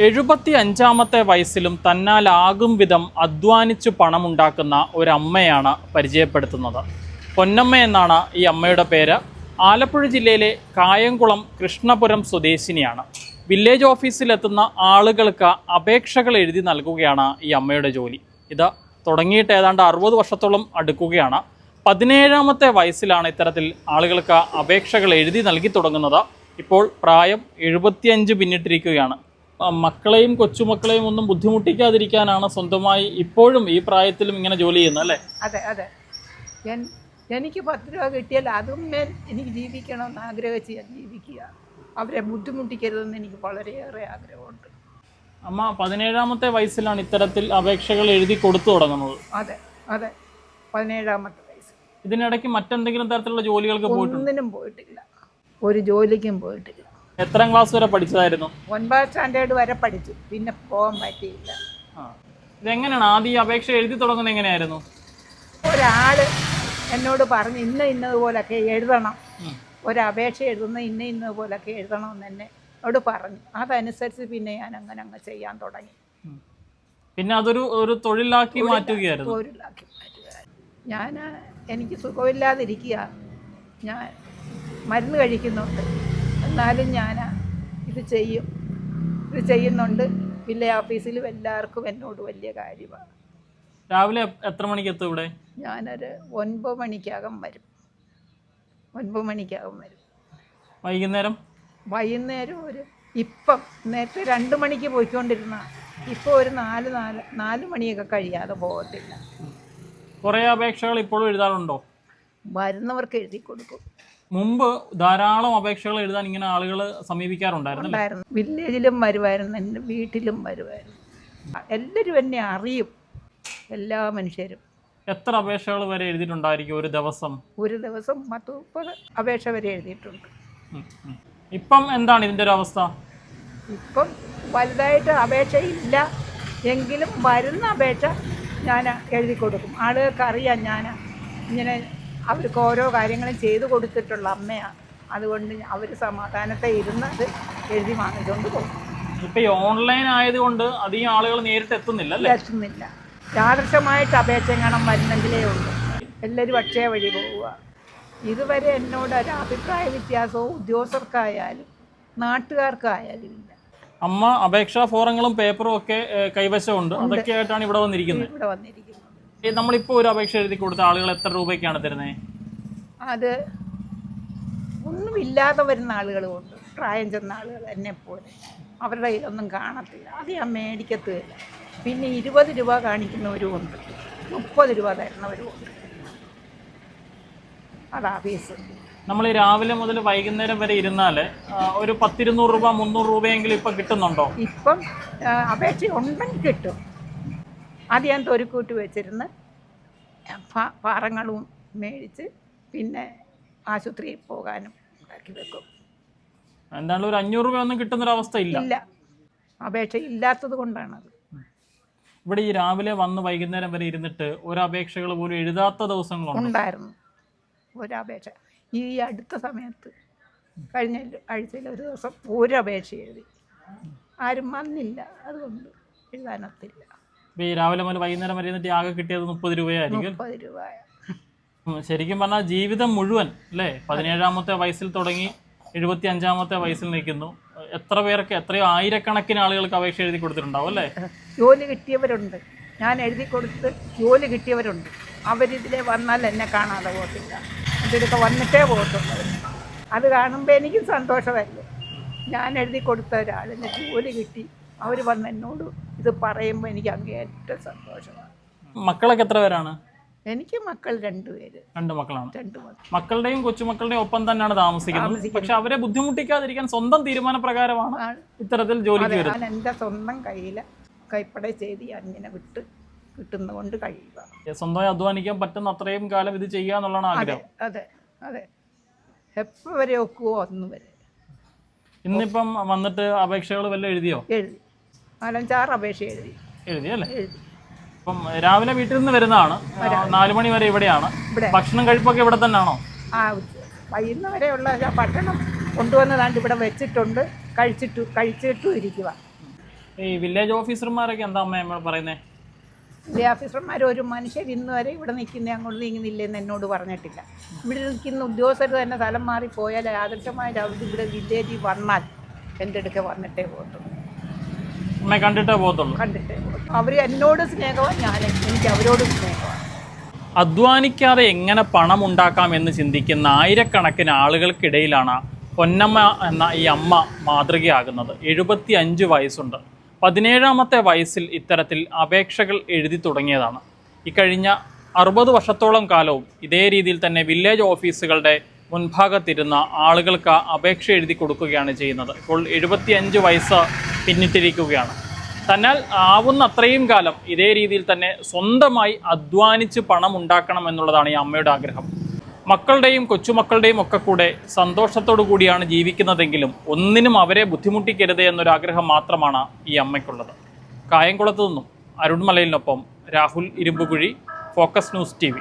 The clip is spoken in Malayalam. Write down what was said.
75-ാമത്തെ വയസ്സിലും തന്നാലാകും വിധം അധ്വാനിച്ചു പണമുണ്ടാക്കുന്ന ഒരമ്മയാണ് പരിചയപ്പെടുത്തുന്നത്. പൊന്നമ്മ എന്നാണ് ഈ അമ്മയുടെ പേര്. ആലപ്പുഴ ജില്ലയിലെ കായംകുളം കൃഷ്ണപുരം സ്വദേശിനിയാണ്. വില്ലേജ് ഓഫീസിലെത്തുന്ന ആളുകൾക്ക് അപേക്ഷകൾ എഴുതി നൽകുകയാണ് ഈ അമ്മയുടെ ജോലി. ഇത് തുടങ്ങിയിട്ട് ഏതാണ്ട് 60 വർഷത്തോളം അടുക്കുകയാണ്. 17-ാമത്തെ വയസ്സിലാണ് ഇത്തരത്തിൽ ആളുകൾക്ക് അപേക്ഷകൾ എഴുതി നൽകി തുടങ്ങുന്നത്. ഇപ്പോൾ പ്രായം 75 പിന്നിട്ടിരിക്കുകയാണ്. മക്കളെയും കൊച്ചുമക്കളെയും ഒന്നും ബുദ്ധിമുട്ടിക്കാതിരിക്കാനാണ് സ്വന്തമായി ഇപ്പോഴും ഈ പ്രായത്തിലും ഇങ്ങനെ ജോലി ചെയ്യുന്നത്, അല്ലേ? അതെ അതെ. എനിക്ക് 10 രൂപ കിട്ടിയാൽ അതും എനിക്ക് ജീവിക്കണമെന്ന് ആഗ്രഹിച്ച് ഞാൻ ജീവിക്കുക. അവരെ ബുദ്ധിമുട്ടിക്കരുതെന്ന് എനിക്ക് വളരെയേറെ ആഗ്രഹമുണ്ട്. അമ്മ 17-ാമത്തെ വയസ്സിലാണ് ഇത്തരത്തിൽ അപേക്ഷകൾ എഴുതി കൊടുത്തു തുടങ്ങുന്നത്. അതെ അതെ, 17-ാമത്തെ വയസ്സ്. ഇതിനിടയ്ക്ക് മറ്റെന്തെങ്കിലും തരത്തിലുള്ള ജോലികൾക്ക് പോയിട്ടുണ്ട്? ഒന്നിനും പോയിട്ടില്ല, ഒരു ജോലിക്കും പോയിട്ടില്ല. എത്രാം ക്ലാസ് വരെ പഠിച്ചതായിരുന്നു? 9ാം സ്റ്റാൻഡേർഡ് വരെ പഠിച്ചു, പിന്നെ പോകാൻ പറ്റിയില്ല. ഇതെങ്ങനെയാണ് ആദ്യം ഈ അപേക്ഷ എഴുതി തുടങ്ങുന്നത്? എങ്ങനെയായിരുന്നു? ഒരാൾ എന്നോട് പറഞ്ഞു ഇന്നതുപോലൊക്കെ എഴുതണം, ഒരപേക്ഷ എഴുതുന്ന ഇന്നതുപോലൊക്കെ എഴുതണമെന്ന് എന്നോട് പറഞ്ഞു. അതനുസരിച്ച് പിന്നെ ഞാൻ അങ്ങ് ചെയ്യാൻ തുടങ്ങി. പിന്നെ അതൊരു തൊഴിലാക്കി മാറ്റുകയായിരുന്നു. ഞാൻ എനിക്ക് സുഖമില്ലാതിരിക്കുക, ഞാൻ മരുന്ന് കഴിക്കുന്നുണ്ട്, എന്നാലും ഞാൻ ഇത് ചെയ്യുന്നുണ്ട്. വില്ലേജ് ഓഫീസിലും എല്ലാവർക്കും എന്നോട് വലിയ കാര്യമാണ്. രാവിലെ എത്ര മണിക്ക് എത്തും ഇവിടെ? ഞാനൊരു 9 മണിക്കകം വരും. 9 മണിക്കകം വരും. വൈകുന്നേരം ഇപ്പം നേരത്തെ 2 മണിക്ക് പോയിക്കൊണ്ടിരുന്ന, ഇപ്പോൾ ഒരു 4 മണിയൊക്കെ കഴിയാതെ പോകത്തില്ല. കുറേ അപേക്ഷകൾ ഇപ്പോഴും എഴുതാറുണ്ടോ? വരുന്നവർക്ക് എഴുതി കൊടുക്കും. മുമ്പ് ധാരാളം അപേക്ഷകൾ എഴുതാൻ ഇങ്ങനെ ആളുകൾ സമീപിക്കാറുണ്ടായിരുന്നു. വില്ലേജിലും വരുമായിരുന്നു, എൻ്റെ വീട്ടിലും വരുമായിരുന്നു. എല്ലാവരും എന്നെ അറിയും, എല്ലാ മനുഷ്യരും. എത്ര അപേക്ഷകൾ വരെ എഴുതിയിട്ടുണ്ടായിരിക്കും ഒരു ദിവസം? ഒരു ദിവസം 30 അപേക്ഷ വരെ എഴുതിയിട്ടുണ്ട്. ഇപ്പം എന്താണ് ഇതിൻ്റെ ഒരു അവസ്ഥ? ഇപ്പം വലുതായിട്ട് അപേക്ഷയില്ല, എങ്കിലും വരുന്ന അപേക്ഷ ഞാൻ എഴുതി കൊടുക്കും. ആളുകൾക്ക് അറിയാം ഞാൻ ഇങ്ങനെ അവർക്ക് ഓരോ കാര്യങ്ങളും ചെയ്തു കൊടുത്തിട്ടുള്ള അമ്മയാണ്. അതുകൊണ്ട് അവർ സമാധാനത്തെ ഇരുന്നത് എഴുതി വാങ്ങിച്ചുകൊണ്ട് പോകും. ഇപ്പം ഈ ഓൺലൈൻ ആയതുകൊണ്ട് അധികം ആളുകൾ നേരിട്ട് എത്തുന്നില്ല. ആദർശമായിട്ട് അപേക്ഷ കാണാൻ വരുന്നെങ്കിലേ ഉള്ളൂ. എല്ലാവരും അക്ഷയ വഴി പോവുക. ഇതുവരെ എന്നോട് ഒരു അഭിപ്രായ വ്യത്യാസവും ഉദ്യോഗസ്ഥർക്കായാലും നാട്ടുകാർക്കായാലും ഇല്ല. അമ്മ അപേക്ഷാ ഫോറങ്ങളും പേപ്പറും ഒക്കെ കൈവശമുണ്ട്. അതൊക്കെ ആയിട്ടാണ് ഇവിടെ വന്നിരിക്കുന്നത്. നമ്മളിപ്പോൾ ഒരു അപേക്ഷ എഴുതി കൊടുത്ത ആളുകൾ എത്ര രൂപയ്ക്കാണ് തരുന്നത്? അത് ഒന്നുമില്ലാതെ വരുന്ന ആളുകളുമുണ്ട്, പ്രായം ചെന്ന ആളുകൾ എന്നെപ്പോലെ. അവരുടെ കയ്യിലൊന്നും കാണത്തില്ല, അത് ഞാൻ മേടിക്കത്തുമില്ല. പിന്നെ 20 രൂപ കാണിക്കുന്നവരുമുണ്ട്, 30 രൂപ തരുന്നവരുമുണ്ട്. അതാ ഫീസ്. നമ്മൾ രാവിലെ മുതൽ വൈകുന്നേരം വരെ ഇരുന്നാൽ ഒരു 10-200 രൂപ 300 രൂപയെങ്കിലും ഇപ്പം കിട്ടുന്നുണ്ടോ? ഇപ്പം അപേക്ഷ ഉണ്ടെങ്കിൽ കിട്ടും. അത് ഞാൻ തൊരുക്കൂട്ടി വെച്ചിരുന്ന് പാറങ്ങളും മേടിച്ച് പിന്നെ ആശുപത്രിയിൽ പോകാനും ഉണ്ടാക്കി വെക്കും. എന്തായാലും ഒരു 500 രൂപ ഒന്നും കിട്ടുന്നൊരവസ്ഥ ഇല്ല. അപേക്ഷ ഇല്ലാത്തത് കൊണ്ടാണത്. ഇവിടെ ഈ രാവിലെ വന്ന് വൈകുന്നേരം വരെ ഇരുന്നിട്ട് ഒരു അപേക്ഷകൾ പോലും എഴുതാത്ത ദിവസങ്ങളുണ്ടായിരുന്നു. ഒരപേക്ഷ ഈ അടുത്ത സമയത്ത് കഴിഞ്ഞ ആഴ്ചയിൽ ഒരു ദിവസം ഒരു അപേക്ഷ എഴുതി, ആരും വന്നില്ല, അതുകൊണ്ട് എഴുതാനൊത്തില്ല. ഈ രാവിലെ മുതൽ വൈകുന്നേരം വരെ ഇരുന്നിട്ട് ആകെ കിട്ടിയത് 30 രൂപയായിരിക്കും. 30 രൂപ. ശരിക്കും പറഞ്ഞാൽ ജീവിതം മുഴുവൻ അല്ലേ? 17-ാമത്തെ വയസ്സിൽ തുടങ്ങി 75-ാമത്തെ വയസ്സിൽ നിൽക്കുന്നു. എത്ര പേർക്ക്, എത്രയോ ആയിരക്കണക്കിന് ആളുകൾക്ക് അപേക്ഷ എഴുതി കൊടുത്തിട്ടുണ്ടാവും അല്ലേ? ജോലി കിട്ടിയവരുണ്ട്, ഞാൻ എഴുതി കൊടുത്ത് ജോലി കിട്ടിയവരുണ്ട്. അവരിതിലെ വന്നാൽ എന്നെ കാണാതെ പോകത്തില്ല, ഇതിലൊക്കെ വന്നിട്ടേ പോകത്തുള്ളൂ. അത് കാണുമ്പോൾ എനിക്ക് സന്തോഷമല്ലേ. ഞാൻ എഴുതി കൊടുത്ത ഒരാളിന് ജോലി കിട്ടി, അവർ വന്ന് എന്നോട് ഇത് പറയുമ്പോൾ എനിക്ക് അങ്ങേയറ്റം സന്തോഷമാണ്. മക്കളൊക്കെ എത്ര പേരാണ്? എനിക്ക് മക്കൾ 2 പേര്. 2 മക്കളാണ്. 2 മക്കൾ. മക്കളുടെയും കൊച്ചുമക്കളുടെയും ഒപ്പം തന്നെയാണ് താമസിക്കുന്നത്. പക്ഷെ അവരെ ബുദ്ധിമുട്ടിക്കാതിരിക്കാൻ സ്വന്തം തീരുമാനപ്രകാരമാണ് ഇത്തരത്തിൽ ജോലിക്ക് വരുന്നത്. ഞാൻ എൻ്റെ സ്വന്തം കൈപ്പട ചെയ്ത് അങ്ങനെ കിട്ടുന്നതുകൊണ്ട് കഴിയുക. സ്വന്തമായി അധ്വാനിക്കാൻ പറ്റുന്ന അത്രയും കാലം ഇത് ചെയ്യാന്നുള്ളതാണ് ആഗ്രഹം. അതെ അതെ, എപ്പോൾ വരെ ഒക്കുവോ അന്ന് വരെ. ഇന്നിപ്പം വന്നിട്ട് അപേക്ഷകൾ വല്ലതും എഴുതിയോ? എഴുതി, 4-5 അപേക്ഷ എഴുതിയല്ലേ? അപ്പം രാവിലെ വീട്ടിൽ നിന്ന് വരുന്നതാണ്, 4 മണി വരെ ഇവിടെയാണ്. ഭക്ഷണം കഴിപ്പൊക്കെ ഇവിടെ തന്നെയാണോ? വൈകുന്നേരമുള്ള ഭക്ഷണം കൊണ്ടുവന്നതാണ്ട് ഇവിടെ വെച്ചിട്ടുണ്ട്, കഴിച്ചിട്ടും ഇരിക്കുക. ഈ വില്ലേജ് ഓഫീസർമാരൊക്കെ എന്താ അമ്മ നമ്മൾ പറയുന്നത്? ഈ ഓഫീസർമാർ ഒരു മനുഷ്യർ ഇന്ന് വരെ ഇവിടെ നിൽക്കുന്ന അങ്ങോട്ട് നീങ്ങുന്നില്ലെന്ന് എന്നോട് പറഞ്ഞിട്ടില്ല. ഇവിടെ നിൽക്കുന്ന ഉദ്യോഗസ്ഥർ തന്നെ സ്ഥലം മാറിപ്പോയാൽ ആദർശമായ അവർ ഇവിടെ വില്ലേജിൽ വന്നാൽ എൻ്റെ അടുക്ക വന്നിട്ടേ പോകത്തുള്ളൂ. അമ്മ കണ്ടിട്ടേ പോകത്തുള്ളൂ? കണ്ടിട്ടേ പോകത്തുള്ളൂ. അവർ എന്നോട് സ്നേഹമാണ്, എനിക്ക് അവരോട് സ്നേഹമാണ്. അധ്വാനിക്കാതെ എങ്ങനെ പണം ഉണ്ടാക്കാം എന്ന് ചിന്തിക്കുന്ന ആയിരക്കണക്കിന് ആളുകൾക്കിടയിലാണ് പൊന്നമ്മ എന്ന ഈ അമ്മ മാതൃകയാകുന്നത്. 75 വയസ്സുണ്ട്. 17ാമത്തെ വയസ്സിൽ ഇത്തരത്തിൽ അപേക്ഷകൾ എഴുതി തുടങ്ങിയതാണ്. ഇക്കഴിഞ്ഞ 60 വർഷത്തോളം കാലവും ഇതേ രീതിയിൽ തന്നെ വില്ലേജ് ഓഫീസുകളുടെ മുൻഭാഗത്തിരുന്ന ആളുകൾക്ക് അപേക്ഷ എഴുതി കൊടുക്കുകയാണ് ചെയ്യുന്നത്. ഇപ്പോൾ 75 വയസ്സ് പിന്നിട്ടിരിക്കുകയാണ്. തന്നാൽ ആവുന്ന അത്രയും കാലം ഇതേ രീതിയിൽ തന്നെ സ്വന്തമായി അധ്വാനിച്ച് പണം ഉണ്ടാക്കണം എന്നുള്ളതാണ് ഈ അമ്മയുടെ ആഗ്രഹം. മക്കളുടെയും കൊച്ചുമക്കളുടെയും ഒക്കെ കൂടെ സന്തോഷത്തോടു കൂടിയാണ് ജീവിക്കുന്നതെങ്കിലും ഒന്നിനും അവരെ ബുദ്ധിമുട്ടിക്കരുത് എന്നൊരാഗ്രഹം മാത്രമാണ് ഈ അമ്മയ്ക്കുള്ളത്. കായംകുളത്തു നിന്നും അരുൺമലയിലിനൊപ്പം Rahul Irumbukuzhi, Focus News TV.